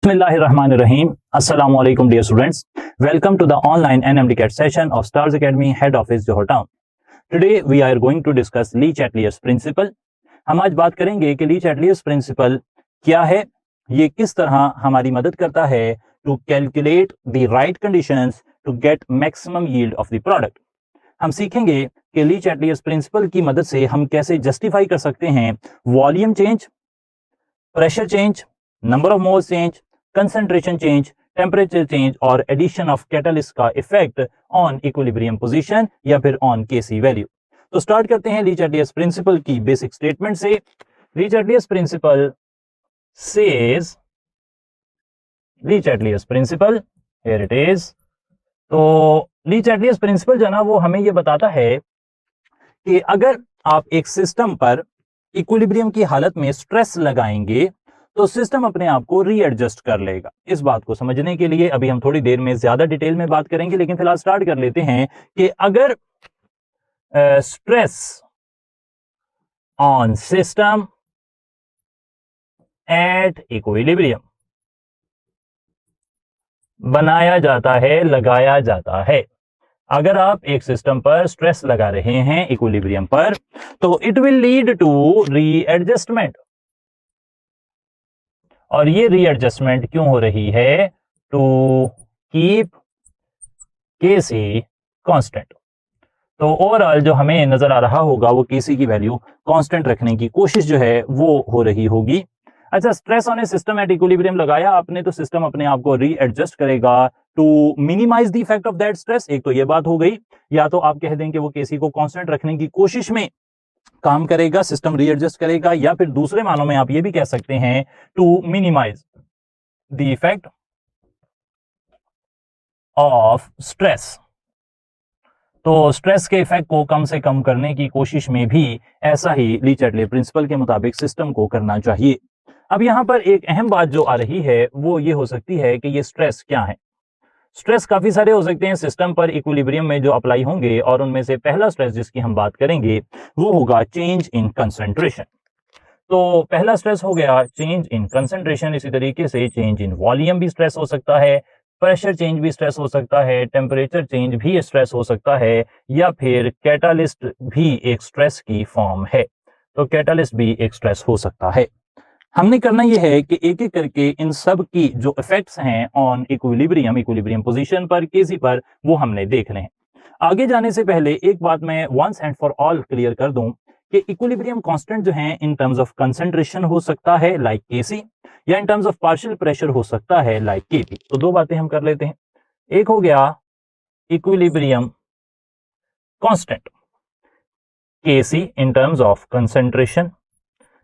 Bismillahirrahmanirrahim. Assalamu alaikum dear students. Welcome to the online NMDCAT session of Stars Academy Head Office Johor Town. Today we are going to discuss Le Chatelier's principle. हम आज बात करेंगे कि ली Chatelier's principal क्या है, ये किस तरह हमारी मदद करता है to calculate the right conditions to get maximum yield of the product. हम सीखेंगे कि ली चैटलियर्स प्रिंसिपल की मदद से हम कैसे जस्टिफाई कर सकते हैं volume change, pressure change, number of moles change, concentration change, temperature change और एडिशन ऑफ कैटलिस्ट का इफेक्ट ऑन इक्विलिब्रियम पोजीशन या फिर ऑन केसी वैल्यू. तो स्टार्ट करते हैं ली चैटलियर्स प्रिंसिपल की बेसिक स्टेटमेंट से. Le Chatelier's principle says, Le Chatelier's principle, here it is. तो ली चैटलियर्स प्रिंसिपल जो है ना वो हमें ये बताता है कि अगर आप एक सिस्टम पर इक्विलिब्रियम की हालत में स्ट्रेस लगाएंगे तो सिस्टम अपने आप को रीएडजस्ट कर लेगा. इस बात को समझने के लिए अभी हम थोड़ी देर में ज्यादा डिटेल में बात करेंगे, लेकिन फिलहाल स्टार्ट कर लेते हैं कि अगर stress on system at equilibrium बनाया जाता है, लगाया जाता है. अगर आप एक सिस्टम पर स्ट्रेस लगा रहे हैं इक्विलिब्रियम पर, तो it will lead to readjustment. और ये रीएडजस्टमेंट क्यों हो रही है? To keep Kc constant. तो ओवरऑल जो हमें नजर आ रहा होगा वो केसी की वैल्यू कांस्टेंट रखने की कोशिश जो है वो हो रही होगी. अच्छा, stress on a system at equilibrium लगाया आपने तो सिस्टम अपने आप को रीएडजस्ट करेगा to minimise the effect of that stress. एक तो ये बात हो गई, या तो आप कह दें कि वो केसी को कांस्टेंट रखने की कोशिश में काम करेगा, सिस्टम रीएडजस्ट करेगा, या फिर दूसरे मानों में आप ये भी कह सकते हैं to minimise the effect of stress. तो स्ट्रेस के इफेक्ट को कम से कम करने की कोशिश में भी ऐसा ही ली चैटलियर प्रिंसिपल के मुताबिक सिस्टम को करना चाहिए. अब यहां पर एक अहम बात जो आ रही है वो ये हो सकती है कि ये स्ट्रेस क्या है. स्ट्रेस काफी सारे हो सकते हैं सिस्टम पर इक्विलिब्रियम में जो अप्लाई होंगे, और उनमें से पहला स्ट्रेस जिसकी हम बात करेंगे वो होगा चेंज इन कंसंट्रेशन. तो पहला स्ट्रेस हो गया चेंज इन कंसंट्रेशन. इसी तरीके से चेंज इन वॉल्यूम भी स्ट्रेस हो सकता है, प्रेशर चेंज भी स्ट्रेस हो सकता है, टेम्परेचर चेंज भी स्ट्रेस हो सकता है, या फिर कैटालिस्ट भी एक स्ट्रेस की फॉर्म है. तो कैटालिस्ट भी एक स्ट्रेस हो सकता है. हमने करना यह है कि एक एक करके इन सब की जो इफेक्ट्स हैं ऑन इक्विलिब्रियम पोजीशन पर, केसी पर, वो हमने देखने हैं. आगे जाने से पहले एक बात मैं once and for all clear कर दूं कि इक्विलिब्रियम कांस्टेंट जो है इन टर्म्स ऑफ कंसंट्रेशन हो सकता है लाइक केसी, या in terms of partial pressure हो सकता है लाइक केपी. तो दो बातें हम कर लेते हैं. एक हो गया equilibrium constant KC in terms of concentration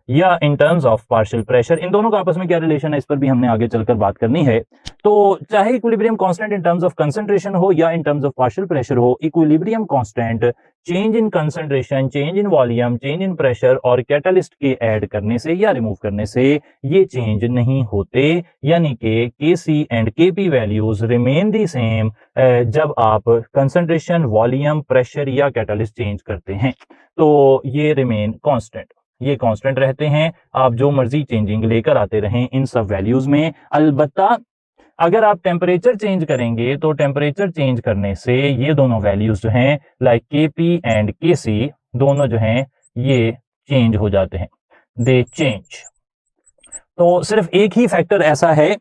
या in terms of partial pressure. इन दोनों का आपस में क्या रिलेशन है इस पर भी हमने आगे चलकर बात करनी है. तो चाहे equilibrium constant in terms of concentration हो या in terms of partial pressure हो, equilibrium constant change in concentration, change in volume, change in pressure और कैटलिस्ट के ऐड करने से या रिमूव करने से ये चेंज नहीं होते. यानी कि KC and KP values remain the same जब आप कंसंट्रेशन, वॉल्यूम, प्रेशर या कैटलिस्ट चेंज करते हैं. तो ये रिमेन कांस्टेंट, ये कांस्टेंट रहते हैं. आप जो मर्जी चेंजिंग लेकर आते रहें इन सब वैल्यूज में. अलबत्ता अगर आप टेम्परेचर चेंज करेंगे तो टेम्परेचर चेंज करने से ये दोनों वैल्यूज जो हैं लाइक केपी एंड केसी दोनों जो हैं ये चेंज हो जाते हैं, दे चेंज. तो सिर्फ एक ही फैक्टर ऐसा है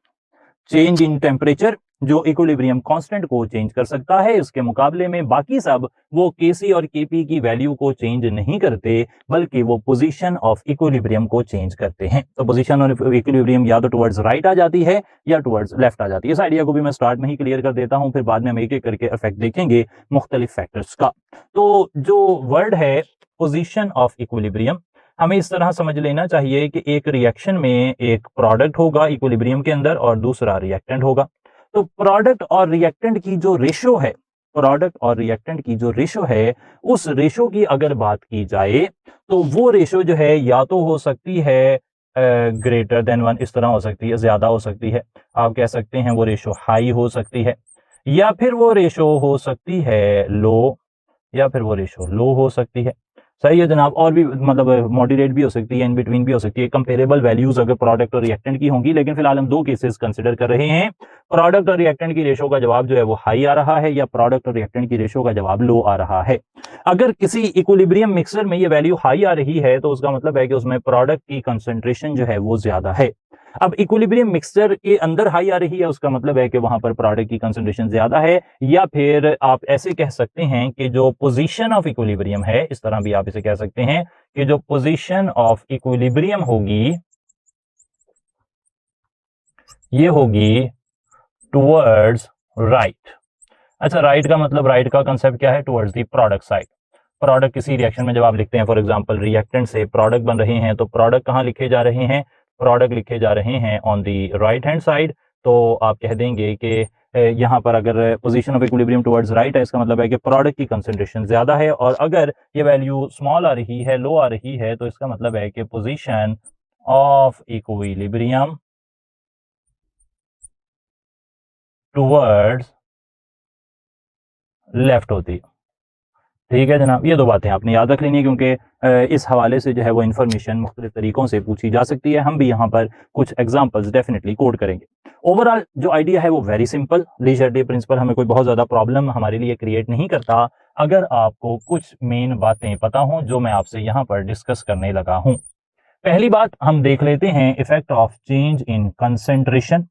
चेंज इन टेम्परेचर जो इक्विलिब्रियम कांस्टेंट को चेंज कर सकता है. उसके मुकाबले में बाकी सब वो केसी और केपी की वैल्यू को चेंज नहीं करते, बल्कि वो पोजीशन ऑफ इक्विलिब्रियम को चेंज करते हैं. तो पोजीशन ऑफ इक्विलिब्रियम या तो टुवर्ड्स राइट आ जाती है या टुवर्ड्स लेफ्ट आ जाती है. इस आइडिया को भी मैं स्टार्ट में ही क्लियर कर देता हूं, फिर बाद में हम एक एक करके इफेक्ट देखेंगे मुख्तलिफ फैक्टर्स का. तो जो वर्ड है पोजीशन ऑफ इक्विलिब्रियम, हमें इस तरह समझ लेना चाहिए कि एक रिएक्शन में एक प्रोडक्ट होगा इक्विलिब्रियम के अंदर और दूसरा रिएक्टेंट होगा. तो प्रोडक्ट और रिएक्टेंट की जो रेशो है, प्रोडक्ट और रिएक्टेंट की जो रेशो है, उस रेशो की अगर बात की जाए तो वो रेशो जो है या तो हो सकती है ग्रेटर देन 1, इस तरह हो सकती है, ज्यादा हो सकती है. आप कह सकते हैं वो रेशो हाई हो सकती है, या फिर वो रेशो हो सकती है लो, या फिर वो रेशो लो हो सकती है. सही है जनाब। और भी मतलब मॉडरेट भी हो सकती है, इन बिटवीन भी हो सकती है, कंपेरेबल वैल्यूज अगर प्रोडक्ट और रिएक्टेंट की होंगी। लेकिन फिलहाल हम दो केसेस कंसिडर कर रहे हैं, प्रोडक्ट और रिएक्टेंट की रेशो का जवाब जो है वो हाई आ रहा है या प्रोडक्ट और रिएक्टेंट की रेशो का जवाब लो आ रहा है। अगर किसी इक्विलिब्रियम मिक्सर में ये वैल्यू हाई आ रही है तो उसका मतलब है कि उसमें प्रोडक्ट की कंसंट्रेशन जो है वो ज्यादा है। अब इक्विलिब्रियम मिक्सचर के अंदर हाई आ रही है, उसका मतलब है कि वहां पर प्रोडक्ट की कंसंट्रेशन ज्यादा है। या फिर आप ऐसे कह सकते हैं कि जो पोजीशन ऑफ इक्विलिब्रियम है, इस तरह भी आप इसे कह सकते हैं कि जो पोजीशन ऑफ इक्विलिब्रियम होगी ये होगी टुवर्ड्स राइट। अच्छा, राइट का मतलब, राइट का कंसेप्ट क्या है? Towards the product side. Product किसी रिएक्शन में जब आप लिखते हैं, फॉर एग्जांपल रिएक्टेंट से प्रोडक्ट बन रहे हैं, तो प्रोडक्ट कहां लिखे जा रहे हैं? प्रोडक्ट लिखे जा रहे हैं on the right hand side. तो आप कह देंगे कि यहां पर अगर position of equilibrium towards right है, इसका मतलब है कि प्रोडक्ट की कंसंट्रेशन ज्यादा है। और अगर ये वैल्यू स्मॉल आ रही है, लो आ रही है, तो इसका मतलब है कि position of equilibrium towards left होती है। ठीक है जनाब, ये दो बातें आपने याद रख लेनी है, क्योंकि इस हवाले से जो है वो इन्फॉर्मेशन मुख्तलिफ तरीकों से पूछी जा सकती है। हम भी यहाँ पर कुछ एग्जांपल्स डेफिनेटली कोड करेंगे। ओवरऑल जो आइडिया है वो वेरी सिंपल। लीजरली प्रिंसिपल हमें कोई बहुत ज्यादा प्रॉब्लम हमारे लिए क्रिएट नहीं करता, अगर आपको कुछ मेन बातें पता हों जो मैं आपसे यहाँ पर डिस्कस करने लगा हूँ। पहली बात हम देख लेते हैं, effect of change in concentration.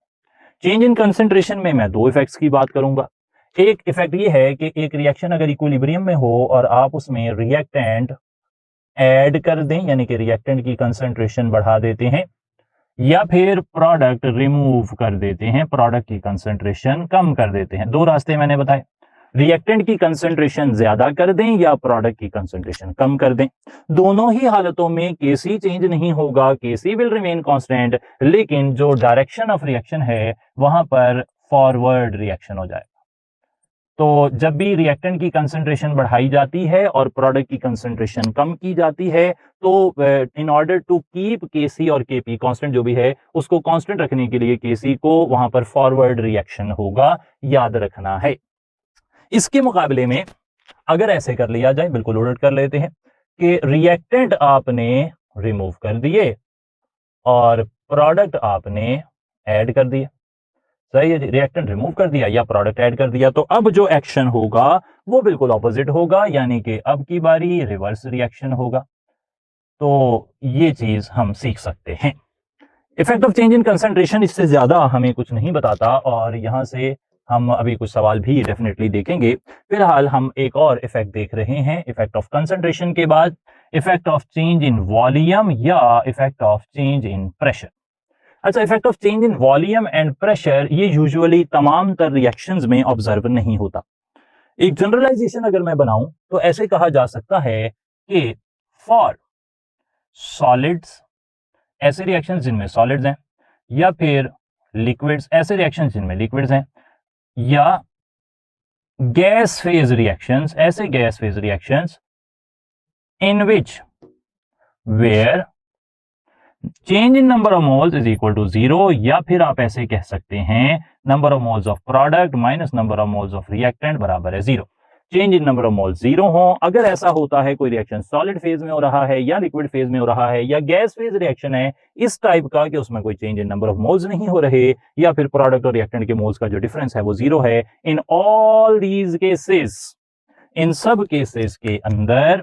Change in concentration में मैं दो इफेक्ट्स की बात करूंगा। एक इफेक्ट ये है कि एक रिएक्शन अगर इक्विलिब्रियम में हो और आप उसमें रिएक्टेंट ऐड कर दें, यानी कि रिएक्टेंट की कंसंट्रेशन बढ़ा देते हैं, या फिर प्रोडक्ट रिमूव कर देते हैं, प्रोडक्ट की कंसंट्रेशन कम कर देते हैं। दो रास्ते मैंने बताए, रिएक्टेंट की कंसंट्रेशन ज्यादा कर दें या प्रोडक्ट की कंसंट्रेशन कम कर दें। दोनों ही हालतों में केसी चेंज नहीं होगा, केसी विल रिमेन कांस्टेंट, लेकिन जो डायरेक्शन ऑफ रिएक्शन है वहां पर फॉरवर्ड रिएक्शन हो जाएगा। तो जब भी रिएक्टेंट की कंसंट्रेशन बढ़ाई जाती है और प्रोडक्ट की कंसंट्रेशन कम की जाती है, तो इन ऑर्डर टू कीप केसी और केपी कांस्टेंट जो भी है उसको कांस्टेंट रखने के लिए केसी को वहां पर फॉरवर्ड रिएक्शन होगा, याद रखना है। इसके मुकाबले में अगर ऐसे कर लिया जाए, बिल्कुल उलट कर लेते हैं कि रिएक्टेंट आपने रिमूव कर दिए और प्रोडक्ट आपने ऐड कर दिया। सही है जी, रिएक्टेंट रिमूव कर दिया या प्रोडक्ट ऐड कर दिया, तो अब जो एक्शन होगा वो बिल्कुल ऑपोजिट होगा, यानी कि अब की बारी रिवर्स रिएक्शन होगा। तो ये चीज हम सीख सकते हैं। Effect of change in concentration इससे ज्यादा हमें कुछ नहीं बताता, और यहां से हम अभी कुछ सवाल भी डेफिनेटली देखेंगे। फिलहाल हम एक और इफेक्ट देख रहे हैं, इफेक्ट ऑफ कंसंट्रेशन के बाद effect of change in volume या effect of change in pressure. अच्छा, effect of change in volume and pressure ये यूजुअली तमाम तर रिएक्शंस में ऑब्जर्व नहीं होता। एक जनरलाइजेशन अगर मैं बनाऊं तो ऐसे कहा जा सकता है कि फॉर सॉलिड्स, ऐसे रिएक्शंस जिनमें सॉलिड्स हैं, या फिर लिक्विड्स, ऐसे रिएक्शंस जिनमें लिक्विड्स हैं, या गैस फेज रिएक्शंस, ऐसे gas phase reactions in which where change in number of moles is equal to 0, या फिर आप ऐसे कह सकते हैं number of moles of product minus number of moles of reactant बराबर है 0। Change in number of moles 0 हो। अगर ऐसा होता है कोई रिएक्शन सॉलिड फेज में हो रहा है या लिक्विड फेज में हो रहा है या गैस फेज रिएक्शन है इस टाइप का कि उसमें कोई change in number of moles नहीं हो रहे, या फिर प्रोडक्ट और रिएक्टेंट के मोल्स का जो डिफरेंस है वो 0 है, इन ऑल दीज केसेस, इन सब केसेस के अंदर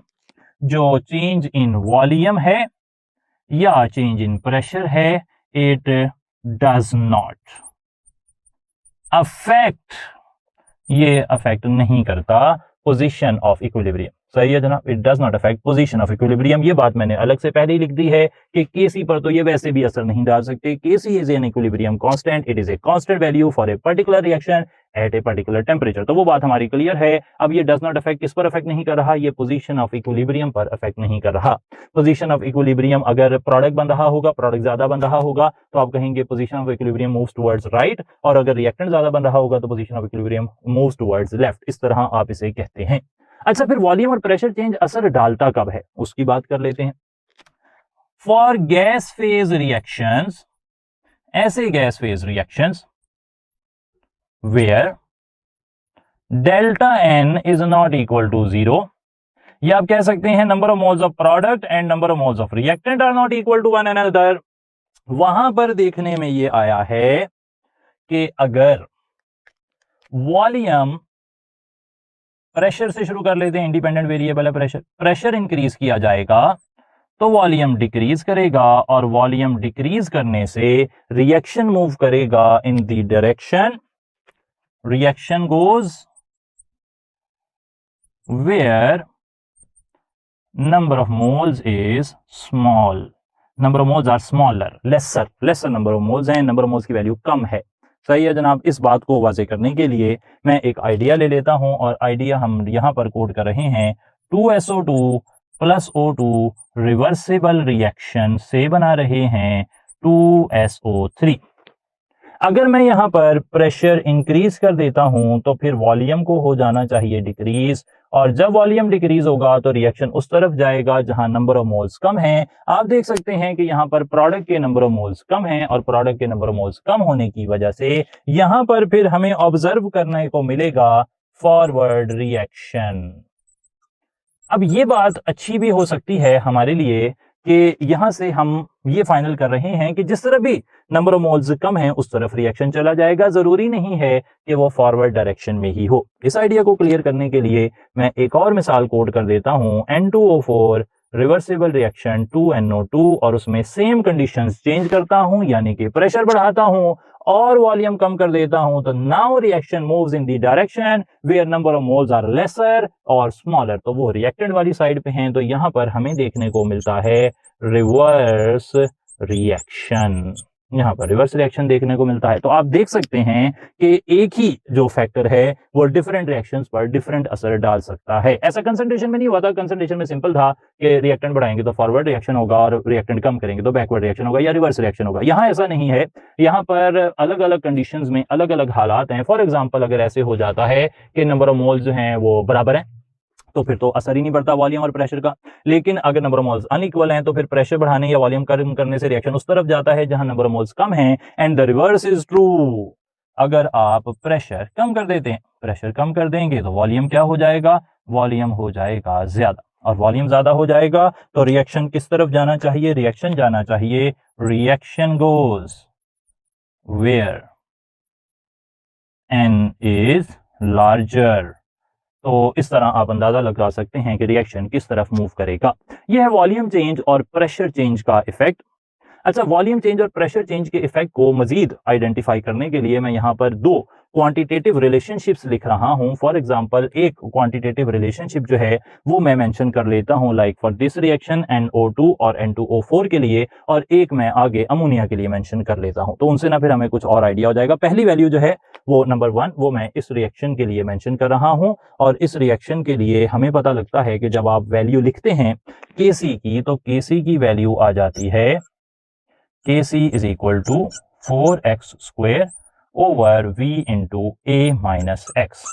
जो चेंज इन वॉल्यूम है या चेंज इन प्रेशर है, इट डज नॉट अफेक्ट, ये अफेक्ट नहीं करता पोजीशन ऑफ इक्विलिब्रियम। सही है जनाब, it does not affect position of equilibrium. ये बात मैंने अलग से पहले ही लिख दी है कि केसी पर तो ये वैसे भी असर नहीं डाल सकते। KC is an equilibrium constant, it is a constant value for a particular reaction at a particular temperature. तो वो बात हमारी क्लियर है। अब ये डज नॉट अफेक्ट किस पर अफेक्ट नहीं कर रहा? ये पोजीशन ऑफ इक्विलिब्रियम पर अफेक्ट नहीं कर रहा। पोजीशन ऑफ इक्विलिब्रियम, अगर प्रोडक्ट बन रहा होगा, प्रोडक्ट ज्यादा बन रहा होगा, तो आप कहेंगे position of equilibrium moves towards right, और अगर रिएक्टेंट ज्यादा बन रहा होगा तो position of equilibrium moves towards left. इस तरह आप इसे कहते हैं। अच्छा, फिर वॉल्यूम और प्रेशर चेंज असर डालता कब है उसकी बात कर लेते हैं। फॉर गैस फेज रिएक्शंस, ऐसे gas phase reactions where delta n is not equal to 0, ये आप कह सकते हैं number of moles of product and number of moles of reactant are not equal to one another. वहां पर देखने में ये आया है कि अगर वॉल्यूम, प्रेशर से शुरू कर लेते हैं, इंडिपेंडेंट वेरिएबल है प्रेशर, प्रेशर इंक्रीज किया जाएगा तो वॉल्यूम डिक्रीज करेगा, और वॉल्यूम डिक्रीज करने से रिएक्शन मूव करेगा in the direction, reaction goes where number of moles is small, number of moles are smaller, lesser number of moles हैं, number of moles की वैल्यू कम है। सही है जनाब। इस बात को वाजे करने के लिए मैं एक आइडिया ले लेता हूं, और आइडिया हम यहां पर कोड कर रहे हैं 2SO2 plus O2 reversible reaction से बना रहे हैं 2SO3। अगर मैं यहां पर प्रेशर इंक्रीज कर देता हूं तो फिर वॉल्यूम को हो जाना चाहिए डिक्रीज, और जब वॉल्यूम डिक्रीज होगा तो रिएक्शन उस तरफ जाएगा जहां नंबर ऑफ मोल्स कम हैं। आप देख सकते हैं कि यहां पर प्रोडक्ट के नंबर ऑफ मोल्स कम हैं, और प्रोडक्ट के नंबर ऑफ मोल्स कम होने की वजह से यहां पर फिर हमें ऑब्जर्व करने को मिलेगा फॉरवर्ड रिएक्शन। अब ये बात अच्छी भी हो सकती है हमारे लिए कि यहां से हम ये फाइनल कर रहे हैं कि जिस तरह भी नंबर ऑफ मोल्स कम है उस तरफ रिएक्शन चला जाएगा, जरूरी नहीं है कि वो फॉरवर्ड डायरेक्शन में ही हो। इस आइडिया को क्लियर करने के लिए मैं एक और मिसाल कोड कर देता हूं, N2O4 रिवर्सिबल रिएक्शन 2NO2, और उसमें सेम कंडीशंस चेंज करता हूं, यानी कि प्रेशर बढ़ाता हूं और वॉल्यूम कम कर देता हूं, तो now reaction moves in the direction where number of moles are lesser और स्मॉलर, तो वो रिएक्टेंट वाली साइड पे हैं। तो यहां पर हमें देखने को मिलता है रिवर्स रिएक्शन, यहां पर रिवर्स रिएक्शन देखने को मिलता है। तो आप देख सकते हैं कि एक ही जो फैक्टर है वो डिफरेंट रिएक्शंस पर डिफरेंट असर डाल सकता है। ऐसा कंसंट्रेशन में नहीं हुआ था, कंसंट्रेशन में सिंपल था कि रिएक्टेंट बढ़ाएंगे तो फॉरवर्ड रिएक्शन होगा, और रिएक्टेंट कम करेंगे तो बैकवर्ड रिएक्शन होगा या रिवर्स रिएक्शन होगा। यहां ऐसा नहीं है, यहां पर अलग अलग कंडीशंस में अलग अलग हालात हैं। फॉर एग्जाम्पल अगर ऐसे हो जाता है कि नंबर ऑफ मोल्स जो हैं वो बराबर हैं तो फिर तो असर ही नहीं पड़ता वॉल्यूम और प्रेशर का, लेकिन अगर नंबर ऑफ मोल्स अनइक्वल हैं तो फिर प्रेशर बढ़ाने या वॉल्यूम कम करने से रिएक्शन उस तरफ जाता है जहां नंबर ऑफ मोल्स कम हैं, and the reverse is true. अगर आप प्रेशर कम कर देते हैं, प्रेशर कम कर देंगे तो वॉल्यूम क्या हो जाएगा, वॉल्यूम हो जाएगा ज्यादा, और वॉल्यूम ज्यादा हो जाएगा तो रिएक्शन किस तरफ जाना चाहिए, रिएक्शन जाना चाहिए, reaction goes where n is larger. तो इस तरह आप अंदाजा लगा सकते हैं कि रिएक्शन किस तरफ मूव करेगा। यह है वॉल्यूम चेंज और प्रेशर चेंज का इफेक्ट। अच्छा, वॉल्यूम चेंज और प्रेशर चेंज के इफेक्ट को मजीद आइडेंटिफाई करने के लिए मैं यहां पर दो क्वांटिटेटिव रिलेशनशिप्स लिख रहा हूं। फॉर एग्जांपल एक क्वांटिटेटिव रिलेशनशिप जो है वो मैं मेंशन कर लेता हूं, like for this reaction NO2 और N2O4 के लिए, और एक मैं आगे अमोनिया के लिए मेंशन कर लेता हूं, तो उनसे ना फिर हमें कुछ और आइडिया हो जाएगा। पहली वैल्यू जो है वो नंबर 1 वो मैं इस रिएक्शन के लिए मेंशन कर रहा हूं, और इस रिएक्शन के लिए हमें पता लगता है कि जब आप वैल्यू लिखते हैं Kc की, तो Kc की वैल्यू आ जाती है Kc is equal to 4x square over v into a minus x.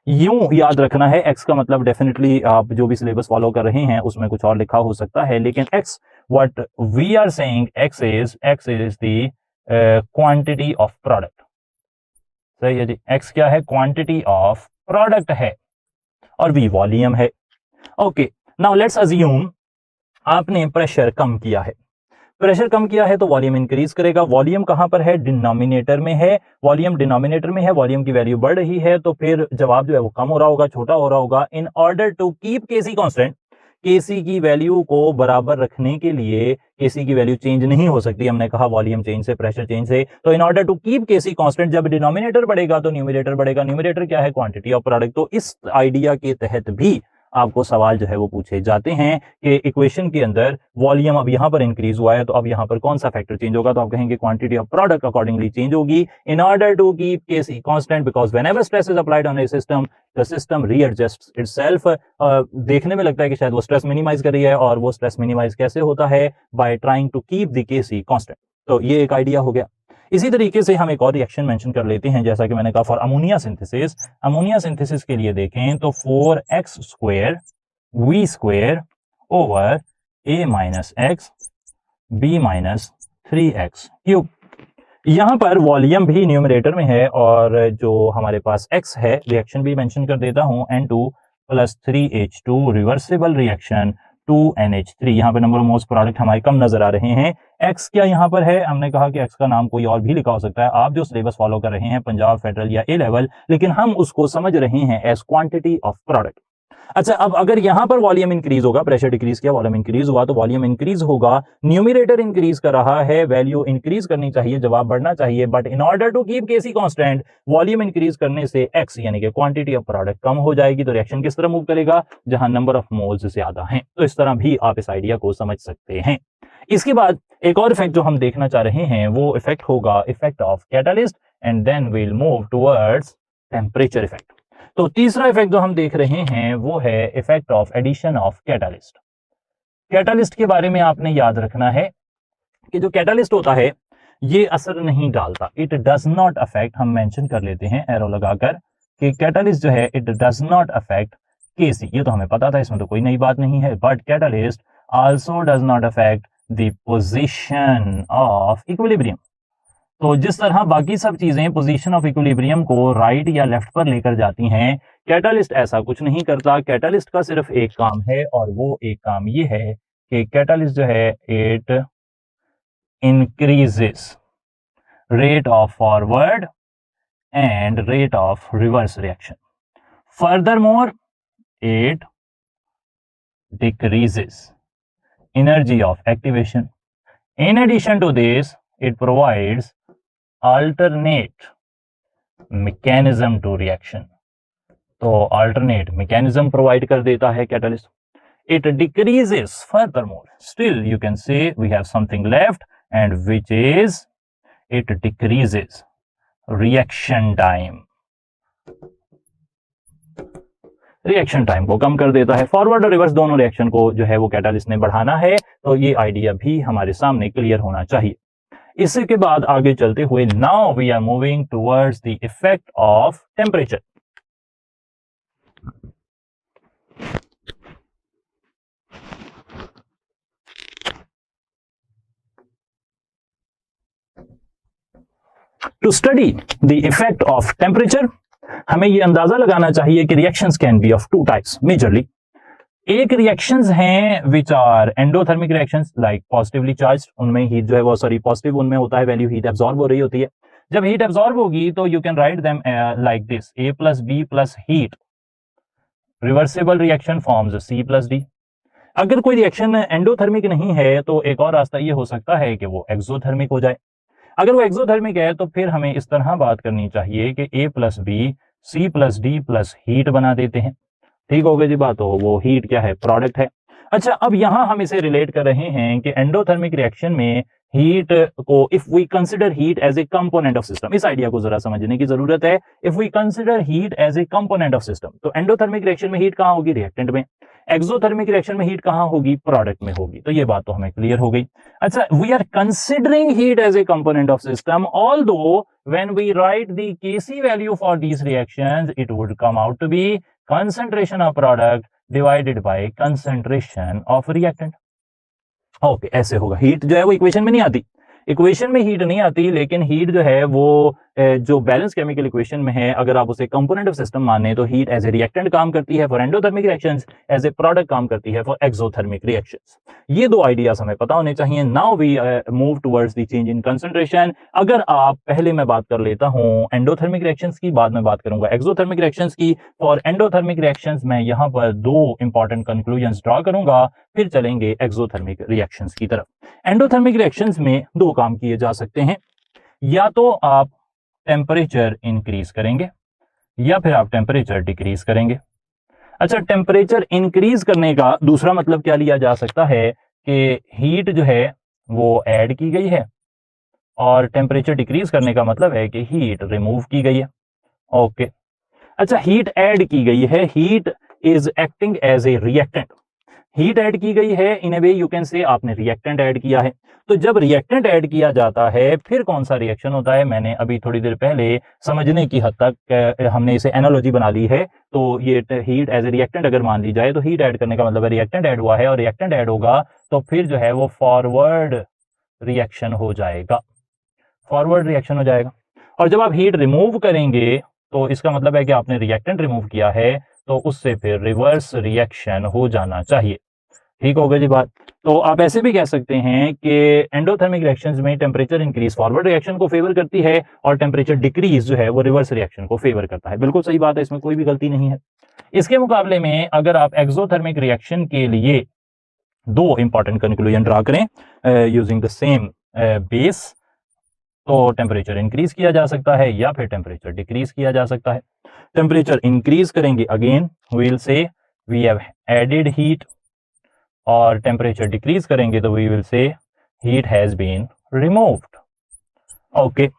यूं याद रखना है, x का मतलब डेफिनेटली आप जो भी सिलेबस फॉलो कर रहे हैं उसमें कुछ और लिखा हो सकता है, लेकिन x what we are saying x is the quantity of product. सही है जी, x क्या है, क्वांटिटी ऑफ प्रोडक्ट है, और v वॉल्यूम है। ओके, नाउ लेट्स अज्यूम आपने प्रेशर कम किया है, प्रेशर कम किया है तो वॉल्यूम इंक्रीज करेगा। वॉल्यूम कहां पर है, डिनोमिनेटर में है, वॉल्यूम डिनोमिनेटर में है, वॉल्यूम की वैल्यू बढ़ रही है, तो फिर जवाब जो है वो कम हो रहा होगा, छोटा हो रहा होगा। In order to keep Kc constant, Kc की वैल्यू को बराबर रखने के लिए Kc की वैल्यू चेंज नहीं हो सकती, हमने कहा वॉल्यूम चेंज से, प्रेशर चेंज से। तो in order to keep Kc constant, जब डिनोमिनेटर बढ़ेगा तो न्यूमरेटर बढ़ेगा। न्यूमरेटर क्या है, क्वांटिटी ऑफ प्रोडक्ट। तो इस आइडिया के तहत भी आपको सवाल जो है वो पूछे जाते हैं कि इक्वेशन के अंदर वॉल्यूम अब यहां पर इंक्रीज हुआ है तो अब यहां पर कौन सा फैक्टर चेंज होगा, तो आप कहेंगे quantity of product accordingly change होगी। In order to keep Kc constant, because whenever stress is applied on a system the system readjusts itself. देखने में लगता है कि शायद वो स्ट्रेस मिनिमाइज कर रही है, और वो स्ट्रेस मिनिमाइज कैसे होता है, by trying to keep the Kc constant. तो ये एक आइडिया हो गया। इसी तरीके से हम एक और रिएक्शन मेंशन कर लेते हैं, जैसा कि मैंने कहा for ammonia synthesis. Ammonia synthesis के लिए देखें तो 4x square v square over a minus x b minus 3x cube. यहां पर वॉल्यूम भी न्यूमरेटर में है, और जो हमारे पास x है, रिएक्शन भी मेंशन कर देता हूं, N2 plus 3H2 reversible reaction 2NH3। यहाँ पे नंबर ऑफ मोल्स प्रोडक्ट हमारे कम नजर आ रहे हैं। एक्स क्या यहाँ पर है, हमने कहा कि एक्स का नाम कोई और भी लिखा हो सकता है। आप जो सिलेबस फॉलो कर रहे हैं पंजाब फेडरल या ए लेवल, लेकिन हम उसको समझ रहे हैं एज क्वांटिटी ऑफ प्रोडक्ट। अच्छा, अब अगर यहां पर वॉल्यूम इंक्रीज होगा, प्रेशर डिक्रीज किया, वॉल्यूम इंक्रीज हुआ, तो वॉल्यूम इंक्रीज होगा, न्यूमरेटर इंक्रीज कर रहा है, वैल्यू इंक्रीज करनी चाहिए, जवाब बढ़ना चाहिए। But in order to keep Kc constant, volume increase करने से एक्स यानी कि क्वांटिटी ऑफ प्रोडक्ट कम हो जाएगी। तो रिएक्शन किस तरह मूव करेगा, जहां नंबर ऑफ मोल्स ज्यादा हैं। तो इस तरह भी आप इस आइडिया को समझ सकते हैं। इसके बाद एक और इफेक्ट जो हम देखना चाह रहे हैं वो इफेक्ट होगा effect of catalyst, and then we'll move towards temperature effect. तो तीसरा इफेक्ट जो हम देख रहे हैं वो है effect of addition of catalyst. Catalyst के बारे में आपने याद रखना है कि जो कैटलिस्ट होता है ये असर नहीं डालता, इट डज नॉट अफेक्ट, हम मेंशन कर लेते हैं एरो लगाकर कि कैटलिस्ट जो है इट डज नॉट अफेक्ट केसी। ये तो हमें पता था, इसमें तो कोई नई बात नहीं है। But catalyst also does not affect the position of equilibrium. तो जिस तरह बाकी सब चीजें पोजीशन ऑफ इक्विलिब्रियम को राइट या लेफ्ट पर लेकर जाती हैं, कैटलिस्ट ऐसा कुछ नहीं करता। कैटलिस्ट का सिर्फ एक काम है, और वो एक काम ये है कि कैटलिस्ट जो है it increases rate of forward and rate of reverse reaction. Furthermore it decreases energy of activation. In addition to this it provides alternate mechanism to reaction। तो alternate mechanism provide कर देता है catalyst। It decreases furthermore, still you can say we have something left, and which is it decreases reaction time। Reaction time को कम कर देता है। Forward और reverse दोनों रिएक्शन को जो है वो कैटलिस्ट ने बढ़ाना है। तो ये आइडिया भी हमारे सामने क्लियर होना चाहिए। इसी के बाद आगे चलते हुए now we are moving towards the effect of temperature. To study the effect of temperature, हमें यह अंदाजा लगाना चाहिए कि reactions can be of two types majorly. एक रिएक्शंस हैं which are endothermic reactions, like positively charge, उनमें हीट जो है वो पॉजिटिव उनमें होता है, वैल्यू हीट एब्जॉर्ब हो रही होती है। जब हीट एब्जॉर्ब होगी तो you can write them like this, A plus B plus heat reversible reaction forms C plus D। अगर कोई रिएक्शन एंडोथर्मिक नहीं है तो एक और रास्ता ये हो सकता है कि वो एक्सोथर्मिक हो जाए। अगर वो एक्सोथर्मिक है तो फिर हमें इस तरह बात करनी चाहिए कि A plus B C plus D plus heat बना देते हैं। ठीक हो गई जी बात, हो वो हीट क्या है, प्रोडक्ट है। अच्छा, अब यहां हम इसे रिलेट कर रहे हैं कि एंडोथर्मिक रिएक्शन में हीट को, if we consider heat as a component of system, इस आइडिया को जरा समझने की जरूरत है। If we consider heat as a component of system, तो एंडोथर्मिक रिएक्शन में हीट कहां होगी, रिएक्टेंट में। एक्सोथर्मिक रिएक्शन में हीट कहां होगी, प्रोडक्ट में होगी। तो ये बात तो हमें क्लियर हो गई। अच्छा, we are considering heat as a component of system, although when we write the Kc value for these reactions, it would come out to be concentration of product divided by concentration of reactant। Okay, ऐसे होगा। Heat जो है वो equation में नहीं आती, equation में heat नहीं आती, लेकिन हीट जो है वो जो बैलेंस केमिकल इक्वेशन में है, अगर आप उसे कंपोनेंट ऑफ सिस्टम माने तो हीट एज ए रिएक्टेंट काम करती है for endothermic reactions, as a product काम करती है फॉर एक्सोथर्मिक रिएक्शंस। ये दो आइडियाज हमें पता होने चाहिए। Now we move towards the change in concentration. अगर आप पहले मैं बात कर लेता हूं एंडोथर्मिक रिएक्शंस की, बाद में बात करूंगा एक्सोथर्मिक रिएक्शंस की। फॉर एंडोथर्मिक रिएक्शंस मैं यहां पर दो इंपॉर्टेंट कंक्लूजन्स ड्रॉ करूंगा, फिर चलेंगे एक्सोथर्मिक रिएक्शंस की तरफ। एंडोथर्मिक रिएक्शंस में दो काम किए जा सकते हैं, या तो आप टेम्परेचर इंक्रीज करेंगे या फिर आप टेम्परेचर डिक्रीज करेंगे। अच्छा, टेम्परेचर इंक्रीज करने का दूसरा मतलब क्या लिया जा सकता है कि हीट जो है वो ऐड की गई है, और टेम्परेचर डिक्रीज करने का मतलब है कि हीट रिमूव की गई है। ओके, अच्छा, हीट ऐड की गई है, heat is acting as a reactant. Heat add की गई है, इन ए वे यू कैन से आपने रिएक्टेंट ऐड किया है। तो जब रिएक्टेंट ऐड किया जाता है फिर कौन सा रिएक्शन होता है, मैंने अभी थोड़ी देर पहले समझने की हद तक हमने इसे एनालॉजी बना ली है। तो ये हीट एज ए रिएक्टेंट अगर मान ली जाए तो हीट ऐड करने का मतलब है रिएक्टेंट ऐड हुआ है, और रिएक्टेंट ऐड होगा तो फिर जो है वो फॉरवर्ड रिएक्शन हो जाएगा, फॉरवर्ड रिएक्शन हो जाएगा। और जब आप हीट रिमूव करेंगे तो इसका मतलब है कि आपने रिएक्टेंट रिमूव किया है, तो उससे फिर रिवर्स रिएक्शन हो जाना चाहिए। ठीक हो गई जी बात। तो आप ऐसे भी कह सकते हैं कि एंडोथर्मिक रिएक्शंस में टेम्परेचर इंक्रीज फॉरवर्ड रिएक्शन को फेवर करती है और टेम्परेचर डिक्रीज जो है वो रिवर्स रिएक्शन को फेवर करता है। बिल्कुल सही बात है, इसमें कोई भी गलती नहीं है। इसके मुकाबले में अगर आप एक्सोथर्मिक रिएक्शन के लिए दो इंपॉर्टेंट कंक्लूजन ड्रा करें यूजिंग द सेम बेस, तो टेम्परेचर इंक्रीज किया जा सकता है या फिर टेम्परेचर डिक्रीज किया जा सकता है। टेम्परेचर इंक्रीज करेंगे, again we will say we have added heat, और टेम्परेचर डिक्रीज करेंगे तो we will say heat has been removed. Okay,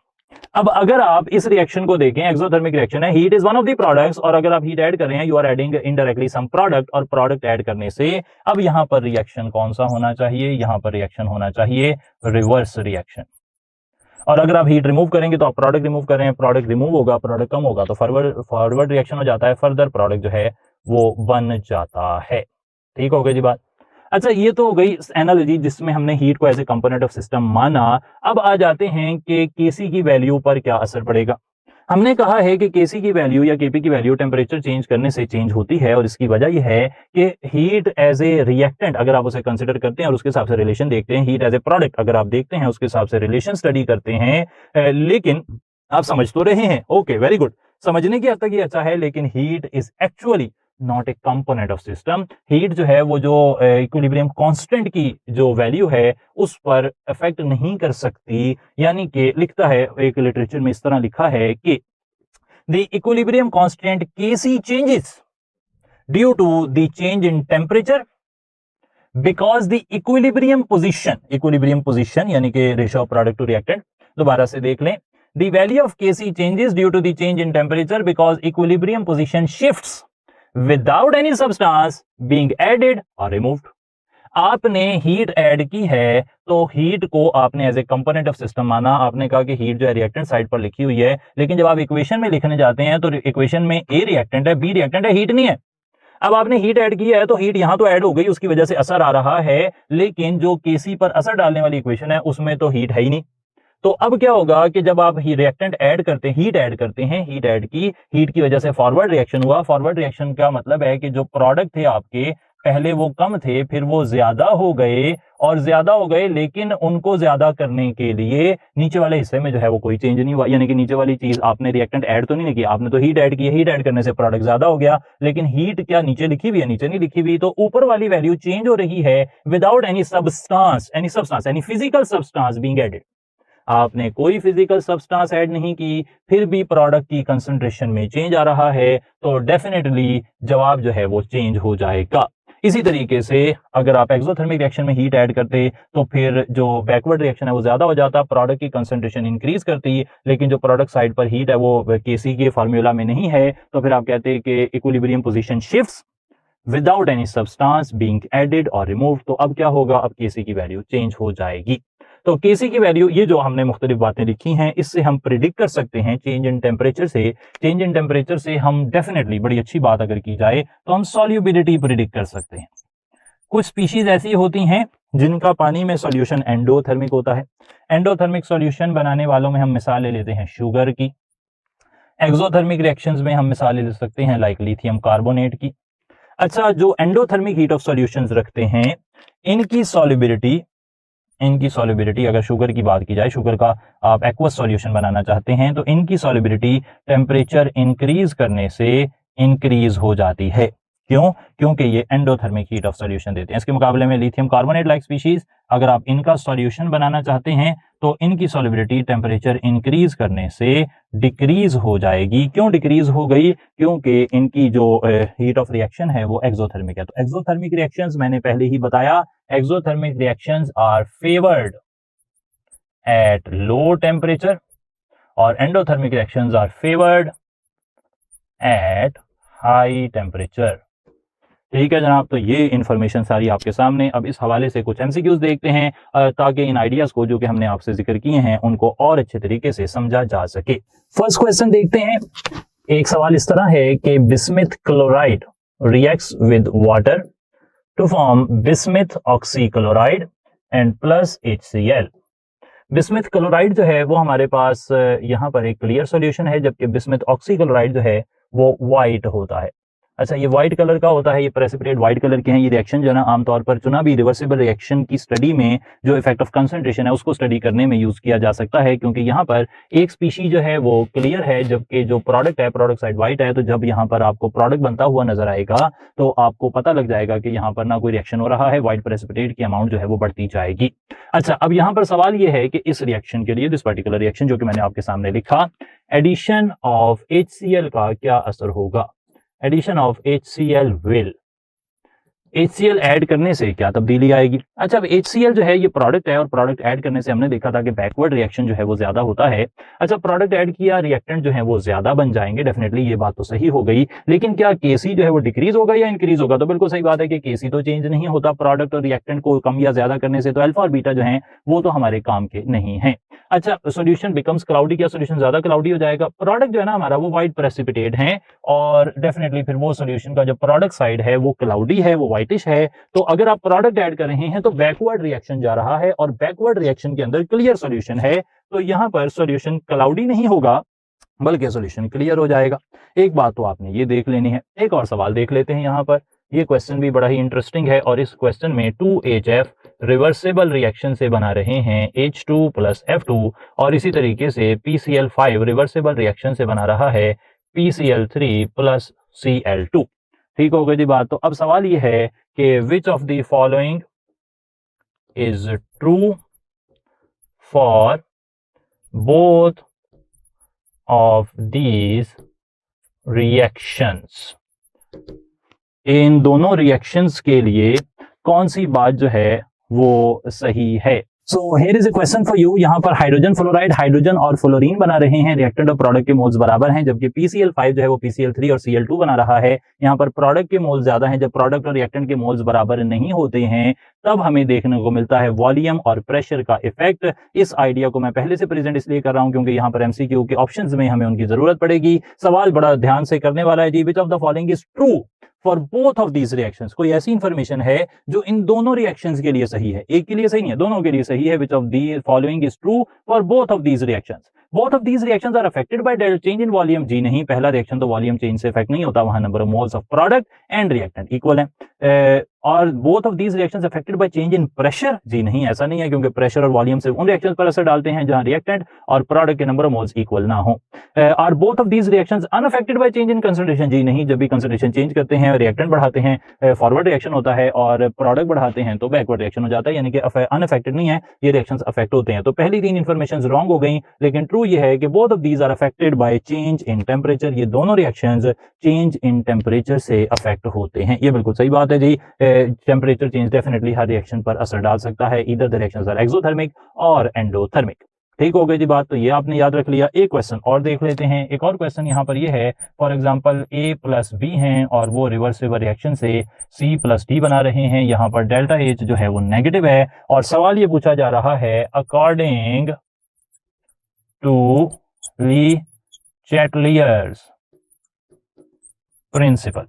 अब अगर आप इस रिएक्शन को देखें, एक्सोथर्मिक रिएक्शन है, heat is one of the products, और अगर आप हीट ऐड कर रहे हैं, you are adding indirectly some product, और प्रोडक्ट ऐड करने से अब यहां पर रिएक्शन कौन सा होना चाहिए, यहां पर रिएक्शन होना चाहिए रिवर्स रिएक्शन। और अगर आप हीट रिमूव करेंगे तो आप प्रोडक्ट रिमूव कर रहे हैं, प्रोडक्ट रिमूव होगा, प्रोडक्ट कम होगा तो फॉरवर्ड रिएक्शन हो जाता है, फर्दर प्रोडक्ट जो है वो बन जाता है। ठीक हो गई जी बात। अच्छा, ये तो हो गई एनालॉजी जिसमें हमने हीट को as a component of system माना। अब आ जाते हैं कि केसी की वैल्यू पर क्या असर पड़ेगा। हमने कहा है कि केसी की वैल्यू या केपी की वैल्यू टेम्परेचर चेंज करने से चेंज होती है, और इसकी वजह यह है कि हीट एज ए रिएक्टेंट अगर आप उसे कंसिडर करते हैं और उसके हिसाब से रिलेशन देखते हैं, हीट एज ए प्रोडक्ट अगर आप देखते हैं उसके हिसाब से रिलेशन स्टडी करते हैं, लेकिन आप समझ तो रहे हैं, ओके वेरी गुड, समझने की हद तक ये अच्छा है, लेकिन heat is actually not a component of system. Heat जो है वो जो इक्विलिब्रियम कांस्टेंट की जो वैल्यू है उस पर इफेक्ट नहीं कर सकती, यानी कि लिखता है एक लिटरेचर में इस तरह लिखा है कि the equilibrium constant Kc changes due to the change in temperature because the equilibrium position यानी कि ratio of product to reactant, दोबारा से देख लें, the value of Kc changes due to the change in temperature because equilibrium position shifts without any substance being added और removed. आपने heat add की है तो हीट को आपने as a component of system माना, आपने कहा कि हीट जो है रिएक्टेंट साइड पर लिखी हुई है, लेकिन जब आप इक्वेशन में लिखने जाते हैं तो इक्वेशन में ए रिएक्टेंट है, बी रिएक्टेंट है, हीट नहीं है। अब आपने हीट ऐड की है तो हीट यहां तो ऐड हो गई, उसकी वजह से असर आ रहा है, लेकिन जो केसी पर असर डालने वाली इक्वेशन है उसमें तो हीट है ही नहीं। तो अब क्या होगा कि जब आप रिएक्टेंट ऐड करते हैं, हीट ऐड करते हैं, हीट की वजह से फॉरवर्ड रिएक्शन हुआ। फॉरवर्ड रिएक्शन का मतलब है कि जो प्रोडक्ट थे आपके पहले वो कम थे, फिर वो ज्यादा हो गए, और ज्यादा हो गए, लेकिन उनको ज्यादा करने के लिए नीचे वाले हिस्से में जो है वो कोई चेंज नहीं हुआ, यानी कि नीचे वाली चीज आपने रिएक्टेंट ऐड तो नहीं की, आपने तो हीट ऐड की है, हीट ऐड करने से प्रोडक्ट ज्यादा हो गया, लेकिन हीट क्या नीचे लिखी हुई है, नीचे नहीं लिखी हुई, तो ऊपर वाली वैल्यू चेंज हो रही है without any substance, any physical substance being added. आपने कोई फिजिकल सब्सटेंस ऐड नहीं की, फिर भी प्रोडक्ट की कंसंट्रेशन में चेंज आ रहा है, तो डेफिनेटली जवाब जो है वो चेंज हो जाएगा। इसी तरीके से अगर आप एक्सोथर्मिक रिएक्शन में हीट ऐड करते तो फिर जो बैकवर्ड रिएक्शन है वो ज्यादा हो जाता, प्रोडक्ट की कंसंट्रेशन इंक्रीज करती, लेकिन जो प्रोडक्ट साइड पर हीट है वो केसी के फार्मूला में नहीं है, तो फिर आप कहते हैं कि equilibrium position shifts without any substance being added और रिमूव्ड। तो अब क्या होगा, अब केसी की वैल्यू चेंज हो जाएगी। तो केसी की वैल्यू, ये जो हमने मुख्तलिफ बातें लिखी हैं, इससे हम प्रिडिक्ट कर सकते हैं चेंज इन टेम्परेचर से। चेंज इन टेम्परेचर से हम डेफिनेटली, बड़ी अच्छी बात अगर की जाए तो हम सॉल्युबिलिटी प्रिडिक्ट कर सकते हैं। कुछ स्पीशीज ऐसी होती हैं जिनका पानी में सॉल्यूशन एंडोथर्मिक होता है। एंडोथर्मिक सॉल्यूशन बनाने वालों में हम मिसाल ले लेते हैं शुगर की। एक्सोथर्मिक रिएक्शंस में हम मिसाल ले सकते हैं लाइक लिथियम कार्बोनेट की। अच्छा, जो एंडोथर्मिक हीट ऑफ सॉल्यूशंस रखते हैं, इनकी सॉल्युबिलिटी अगर शुगर की बात की जाए, शुगर का आप एक्वस सॉल्यूशन बनाना चाहते हैं तो इनकी सॉल्युबिलिटी टेम्परेचर इंक्रीज करने से इंक्रीज हो जाती है। क्यों? क्योंकि ये एंडोथर्मिक हीट ऑफ सॉल्यूशन देते हैं। इसके मुकाबले में लिथियम कार्बोनेट लाइक स्पीशीज, अगर आप इनका सॉल्यूशन बनाना चाहते हैं तो इनकी सॉल्युबिलिटी टेम्परेचर इंक्रीज करने से डिक्रीज हो जाएगी। क्यों डिक्रीज हो गई? क्योंकि इनकी जो हीट ऑफ रिएक्शन है वो एक्सोथर्मिक है। तो एक्सोथर्मिक रिएक्शंस मैंने पहले ही बताया, exothermic reactions are favoured at low temperature और endothermic reactions are favoured at high temperature. ठीक है जनाब, तो ये इंफॉर्मेशन सारी आपके सामने। अब इस हवाले से कुछ एमसीक्यूज देखते हैं ताकि इन आइडियाज को जो कि हमने आपसे जिक्र किए हैं उनको और अच्छे तरीके से समझा जा सके। फर्स्ट क्वेश्चन देखते हैं। एक सवाल इस तरह है कि bismuth chloride reacts with water to form bismuth oxychloride and plus HCl। Bismuth chloride जो है वो हमारे पास यहाँ पर एक क्लियर सॉल्यूशन है, जबकि बिस्मिथ ऑक्सीक्लोराइड जो है वो वाइट होता है। अच्छा, ये व्हाइट कलर का होता है, ये प्रेसिपिटेट व्हाइट कलर के हैं। ये रिएक्शन जो है ना आमतौर पर चुना भी रिवर्सिबल रिएक्शन की स्टडी में जो इफेक्ट ऑफ कंसंट्रेशन है उसको स्टडी करने में यूज किया जा सकता है, क्योंकि यहाँ पर एक स्पीशी जो है वो क्लियर है जबकि जो प्रोडक्ट है प्रोडक्ट साइड व्हाइट है। तो जब यहाँ पर आपको प्रोडक्ट बनता हुआ नजर आएगा तो आपको पता लग जाएगा कि यहाँ पर ना कोई रिएक्शन हो रहा है, व्हाइट प्रेसिपिटेट की अमाउंट जो है वो बढ़ती जाएगी। अच्छा, अब यहाँ पर सवाल ये है कि इस रिएक्शन के लिए, दिस पर्टिकुलर रिएक्शन जो कि मैंने आपके सामने लिखा, एडिशन ऑफ HCl का क्या असर होगा। Addition of HCl will, HCl add करने से क्या तब्दीली आएगी। अच्छा, अब HCl जो है ये प्रोडक्ट है और प्रोडक्ट ऐड करने से हमने देखा था कि बैकवर्ड रिएक्शन जो है वो ज्यादा होता है। अच्छा, प्रोडक्ट ऐड किया, रिएक्टेंट जो है वो ज्यादा बन जाएंगे, डेफिनेटली ये बात तो सही हो गई। लेकिन क्या Kc जो है वो डिक्रीज होगा या इंक्रीज होगा। तो बिल्कुल सही बात है कि Kc तो चेंज नहीं होता प्रोडक्ट और रिएक्टेंट को कम या ज्यादा करने से, तो अल्फा और बीटा जो है वो तो हमारे काम के नहीं है। अच्छा, सोल्यूशन बिकम्स क्लाउडी, क्या सोल्यूशन ज्यादा क्लाउडी हो जाएगा। प्रोडक्ट जो है ना हमारा वो व्हाइट प्रेसिपिटेट है और डेफिनेटली फिर वो सोल्यूशन का जो प्रोडक्ट साइड है वो क्लाउडी है, वो व्हाइटिश है। तो अगर आप प्रोडक्ट ऐड कर रहे हैं तो बैकवर्ड रिएक्शन जा रहा है और बैकवर्ड रिएक्शन के अंदर क्लियर सॉल्यूशन है, तो यहां पर सॉल्यूशन क्लाउडी नहीं होगा बल्कि सॉल्यूशन क्लियर हो जाएगा। एक बात तो आपने ये देख लेनी है। एक और सवाल देख लेते हैं यहाँ पर, ये क्वेश्चन भी बड़ा ही इंटरेस्टिंग है और इस क्वेश्चन में 2HF रिवर्सिबल रिएक्शन से बना रहे हैं H2 + F2 और इसी तरीके से PCl5 रिवर्सिबल रिएक्शन से बना रहा है PCl3 + Cl2। ठीक हो गई जी बात। तो अब सवाल ये है कि which of the following is true for both of these reactions. इन दोनों रिएक्शंस के लिए कौन सी बात जो है वो सही है। So here is a question for you. यहाँ पर हाइड्रोजन फ्लोराइड, हाइड्रोजन और फ्लोरीन बना रहे हैं, रिएक्टेंट और प्रोडक्ट के मोल्स बराबर हैं, जबकि PCl5 जो है वो PCl3 और Cl2 बना रहा है। यहाँ पर प्रोडक्ट के मोल्स ज्यादा हैं। जब प्रोडक्ट और रिएक्टेंट के मोल्स बराबर नहीं होते हैं तब हमें देखने को मिलता है वॉल्यूम और प्रेशर का इफेक्ट। इस आइडिया को मैं पहले से प्रेजेंट इसलिए कर रहा हूं क्योंकि यहाँ पर MCQ के ऑप्शंस में हमें उनकी जरूरत पड़ेगी। सवाल बड़ा ध्यान से करने वाला है जी। Which of the following is true for both of these reactions. कोई ऐसी इंफॉर्मेशन है जो इन दोनों रिएक्शंस के लिए सही है, एक के लिए सही नहीं है, दोनों के लिए सही है। Which of the following is true for both of these reactions. Both of these reactions are affected by change in volume. जी नहीं, पहला रिएक्शन तो वॉल्यूम चेंज से इफेक्ट नहीं होता, वहां number of moles of product and reactant equal है। और both of these reactions affected by change in pressure. जी नहीं, ऐसा नहीं है, क्योंकि प्रेशर और वॉल्यूम से उन रिएक्शंस पर असर डालते हैं जहां रिएक्टेंट और प्रोडक्ट के नंबर ऑफ मोल्स इक्वल ना हो। और both of these reactions unaffected by change in concentration. जी नहीं, जब भी कंसंट्रेशन चेंज करते हैं और रिएक्टेंट बढ़ाते हैं फॉरवर्ड रिएक्शन होता है और प्रोडक्ट बढ़ाते हैं तो बैकवर्ड रिएक्शन हो जाता है, यानी कि अनअफेक्टेड नहीं है, ये रिएक्शंस अफेक्ट होते हैं। तो पहली तीन इंफॉर्मेशंस रॉन्ग हो गई, लेकिन ट्रू ये है कि both of these are affected by change in temperature. ये दोनों रिएक्शंस चेंज इन टेंपरेचर से अफेक्ट होते हैं। ये बिल्कुल सही बात है जी। टेंपरेचर चेंज डेफिनेटली हर रिएक्शन पर असर डाल सकता है, either the reactions are exothermic और एंडोथर्मिक। ठीक हो गई जी बात। तो ये आपने याद रख लिया। एक क्वेश्चन और देख लेते हैं। एक और क्वेश्चन यहाँ पर ये है, फॉर एग्जांपल A + B हैं और वो रिवर्सिबल रिएक्शन से C + D बना रहे हैं। यहाँ पर डेल्टा H जो है वो नेगेटिव है और सवाल ये पूछा जा रहा है according to Le Chatelier's principle.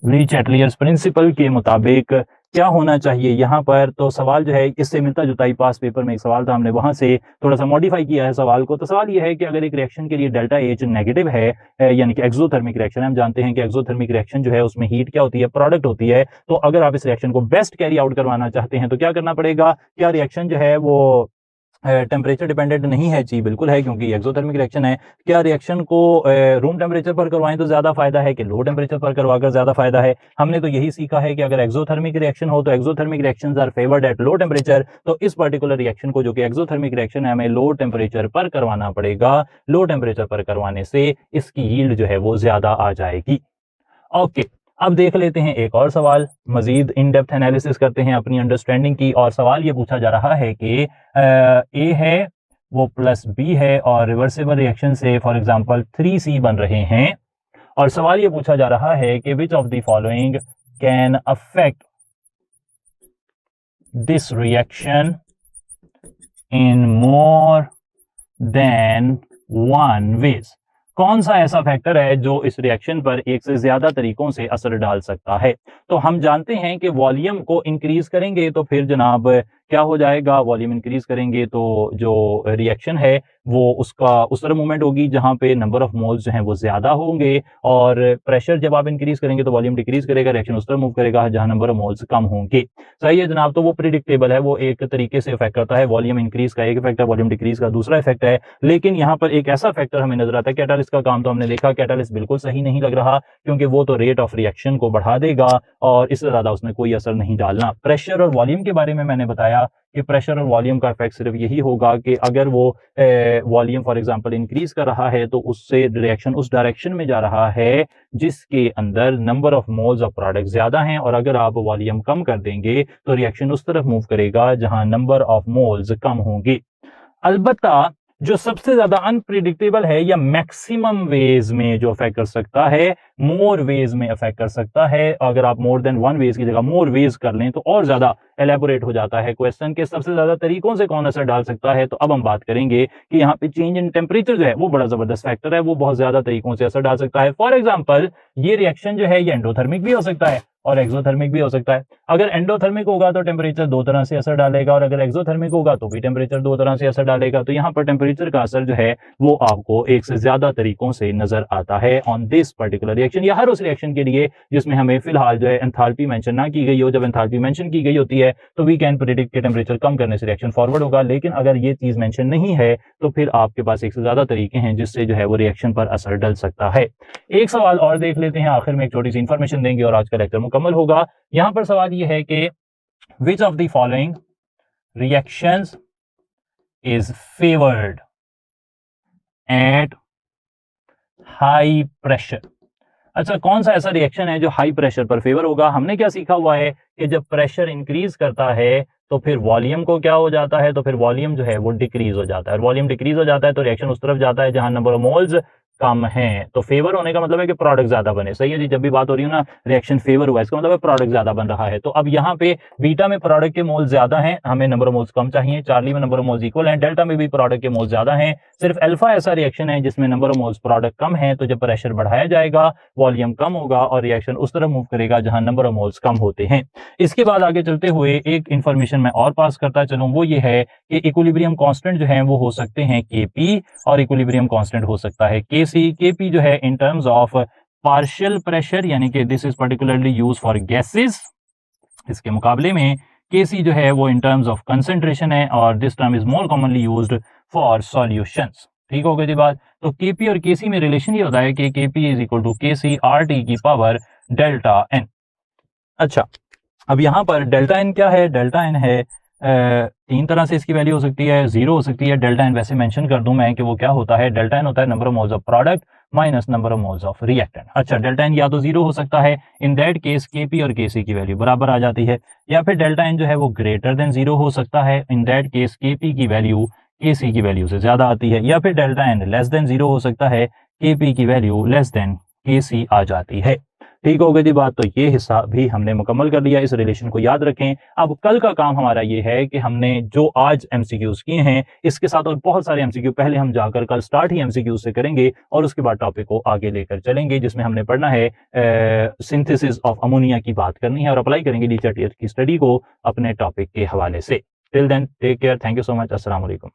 Le Chatelier's principle के मुताबिक क्या होना चाहिए यहाँ पर। तो सवाल जो है इससे मिलता जुलता ही पास पेपर में एक सवाल था, हमने वहां से थोड़ा सा मॉडिफाई किया है सवाल को। तो सवाल यह है कि अगर एक रिएक्शन के लिए डेल्टा H नेगेटिव है, यानी कि एक्सोथर्मिक रिएक्शन है, हम जानते हैं कि एक्सोथर्मिक रिएक्शन जो है उसमें हीट क्या होती है, प्रोडक्ट होती है। तो अगर आप इस रिएक्शन को बेस्ट कैरी आउट करवाना चाहते हैं तो क्या करना पड़ेगा। क्या रिएक्शन जो है वो टेम्परेचर डिपेंडेंट नहीं है। जी बिल्कुल है, क्योंकि एक्सोथर्मिक रिएक्शन है। क्या रिएक्शन को रूम टेम्परेचर पर करवाएं तो ज्यादा फायदा है कि लो टेम्परेचर पर करवाकर ज्यादा फायदा है। हमने तो यही सीखा है कि अगर एक्सोथर्मिक रिएक्शन हो तो exothermic reactions are favoured at low temperature. तो इस पर्टिकुलर रिएक्शन को जो कि एक्सोथर्मिक रिएक्शन है हमें लो टेम्परेचर पर करवाना पड़ेगा। लो टेम्परेचर पर करवाने से इसकी यील्ड जो है वो ज्यादा आ जाएगी। ओके, अब देख लेते हैं एक और सवाल, मजीद इन डेप्थ एनालिसिस करते हैं अपनी अंडरस्टैंडिंग की। और सवाल ये पूछा जा रहा है कि A है वो +B है और रिवर्सिबल रिएक्शन से फॉर एग्जांपल 3C बन रहे हैं। और सवाल ये पूछा जा रहा है कि which of the following can affect this reaction in more than one ways. कौन सा ऐसा फैक्टर है जो इस रिएक्शन पर एक से ज्यादा तरीकों से असर डाल सकता है। तो हम जानते हैं कि वॉल्यूम को इंक्रीज करेंगे तो फिर जनाब क्या हो जाएगा, वॉल्यूम इंक्रीज करेंगे तो जो रिएक्शन है वो उसका उस तरफ मूवमेंट होगी जहां पे नंबर ऑफ मोल्स जो हैं वो ज्यादा होंगे, और प्रेशर जब आप इंक्रीज करेंगे तो वॉल्यूम डिक्रीज करेगा, रिएक्शन उस तरफ मूव करेगा जहां नंबर ऑफ मोल्स कम होंगे। सही है जनाब, तो वो प्रिडिक्टेबल है, वो एक तरीके से इफेक्ट करता है। वॉल्यूम इंक्रीज का एक इफेक्ट है, वॉल्यूम डिक्रीज का दूसरा इफेक्ट है। लेकिन यहाँ पर एक ऐसा फैक्टर हमें नजर आता है, कैटालिस्ट का काम तो हमने देखा, कैटालिस्ट बिल्कुल सही नहीं लग रहा, क्योंकि वो तो रेट ऑफ रिएक्शन को बढ़ा देगा और इससे ज्यादा उसमें कोई असर नहीं डालना। प्रेशर और वॉल्यूम के बारे में मैंने बताया कि प्रेशर और वॉल्यूम का इफेक्ट सिर्फ यही होगा कि अगर वो वॉल्यूम फॉर एग्जांपल इंक्रीज कर रहा है तो उससे रिएक्शन उस डायरेक्शन में जा रहा है जिसके अंदर number of moles of product ज्यादा हैं, और अगर आप वॉल्यूम कम कर देंगे तो रिएक्शन उस तरफ मूव करेगा जहां नंबर ऑफ मोल्स कम होंगे। अलबत्ता जो सबसे ज्यादा अनप्रिडिक्टेबल है या मैक्सिमम वेज में जो अफेक्ट कर सकता है, मोर वेज में अफेक्ट कर सकता है। अगर आप मोर देन वन वेज की जगह मोर वेज कर लें तो और ज्यादा एलेबोरेट हो जाता है क्वेश्चन के सबसे ज्यादा तरीकों से कौन असर डाल सकता है। तो अब हम बात करेंगे कि यहाँ पे चेंज इन टेम्परेचर जो है वो बड़ा जबरदस्त फैक्टर है, वो बहुत ज्यादा तरीकों से असर डाल सकता है। फॉर एग्जाम्पल ये रिएक्शन जो है ये एंडोथर्मिक भी हो सकता है और एक्सोथर्मिक भी हो सकता है। अगर एंडोथर्मिक होगा तो टेम्परेचर दो तरह से असर डालेगा, और अगर एक्सोथर्मिक होगा तो भी टेम्परेचर दो तरह से असर डालेगा। तो यहाँ पर टेम्परेचर का असर जो है वो आपको एक से ज्यादा तरीकों से नजर आता है ऑन दिस पर्टिकुलर रिएक्शन, या हर उस रिएक्शन के लिए जिसमें हमें फिलहाल जो है एंथैल्पी मेंशन ना की गई हो। जब एंथैल्पी मेंशन की गई होती है तो वी कैन प्रेडिक्ट कि टेम्परेचर कम करने से रिएक्शन फॉरवर्ड होगा, लेकिन अगर ये चीज मेंशन नहीं है तो फिर आपके पास एक से ज्यादा तरीके हैं जिससे जो है वो रिएक्शन पर असर डल सकता है। एक सवाल और देख लेते हैं, आखिर में एक छोटी सी इंफॉर्मेशन देंगे और आज का लेक्चर मुकम्मल होगा। यहां पर सवाल यह है कि which of the following reactions is favored at high pressure। अच्छा, कौन सा ऐसा रिएक्शन है जो हाई प्रेशर पर फेवर होगा। हमने क्या सीखा हुआ है कि जब प्रेशर इंक्रीज करता है तो फिर वॉल्यूम को क्या हो जाता है, तो फिर वॉल्यूम जो है वो डिक्रीज हो जाता है, और वॉल्यूम डिक्रीज हो जाता है तो रिएक्शन उस तरफ जाता है जहां नंबर ऑफ मोल्स कम है। तो फेवर होने का मतलब है कि प्रोडक्ट ज्यादा बने। सही है जी, जब भी बात हो रही है ना रिएक्शन फेवर हुआ इसका मतलब है प्रोडक्ट ज्यादा बन रहा है। तो अब यहाँ पे बीटा में प्रोडक्ट के मोल्स ज्यादा हैं, हमें नंबर ऑफ मोल्स कम चाहिए। चार्ली में नंबर ऑफ मोल्स इक्वल हैं, डेल्टा में भी प्रोडक्ट के मोल्स ज्यादा हैं। सिर्फ अल्फा ऐसा रिएक्शन है जिसमें नंबर ऑफ मोल्स प्रोडक्ट कम है, तो जब प्रेशर बढ़ाया जाएगा वॉल्यूम कम होगा और रिएक्शन उस तरफ मूव करेगा जहां नंबर ऑफ मोल्स कम होते हैं। इसके बाद आगे चलते हुए एक इंफॉर्मेशन मैं और पास करता चलूं, वो ये है कि इक्विलिब्रियम कांस्टेंट जो है वो हो सकते हैं Kp और इक्विलिब्रियम कांस्टेंट हो सकता है Kc। Kp जो है इन टर्म्स ऑफ पार्शियल प्रेशर, यानी कि this is particularly use for gases. इसके मुकाबले में Kc जो है वो इन टर्म्स ऑफ कंसंट्रेशन है, और this term is more commonly used for solutions. ठीक हो गई जी बात। तो Kp और Kc में रिलेशन ये होता है कि Kp is equal to Kc RT की पावर डेल्टा n। अच्छा, अब यहां पर डेल्टा n क्या है, डेल्टा n है तीन तरह से इसकी वैल्यू हो सकती है, जीरो हो सकती है। डेल्टा n वैसे मेंशन कर दूं मैं कि वो क्या होता है, डेल्टा n होता है number of moles of product minus number of moles of reactant. अच्छा, डेल्टा n या तो जीरो हो सकता है, इन दैट केस Kp और Kc की वैल्यू बराबर आ जाती है, या फिर डेल्टा n जो है वो ग्रेटर देन जीरो हो सकता है, इन दैट केस Kp की वैल्यू Kc की वैल्यू से ज्यादा आती है, या फिर delta n less than zero हो सकता है, Kp की वैल्यू लेस देन Kc आ जाती है। ठीक हो गई थी बात। तो ये हिस्सा भी हमने मुकम्मल कर लिया, इस रिलेशन को याद रखें। अब कल का काम हमारा ये है कि हमने जो आज एमसीक्यूज किए हैं इसके साथ और बहुत सारे एमसीक्यू पहले हम जाकर कल स्टार्ट ही एमसीक्यू से करेंगे और उसके बाद टॉपिक को आगे लेकर चलेंगे, जिसमें हमने पढ़ना है सिंथेसिस ऑफ अमोनिया की बात करनी है और अप्लाई करेंगे लीचर्ट की स्टडी को अपने टॉपिक के हवाले से। Till then take care, thank you so much, अस्सलाम वालेकुम।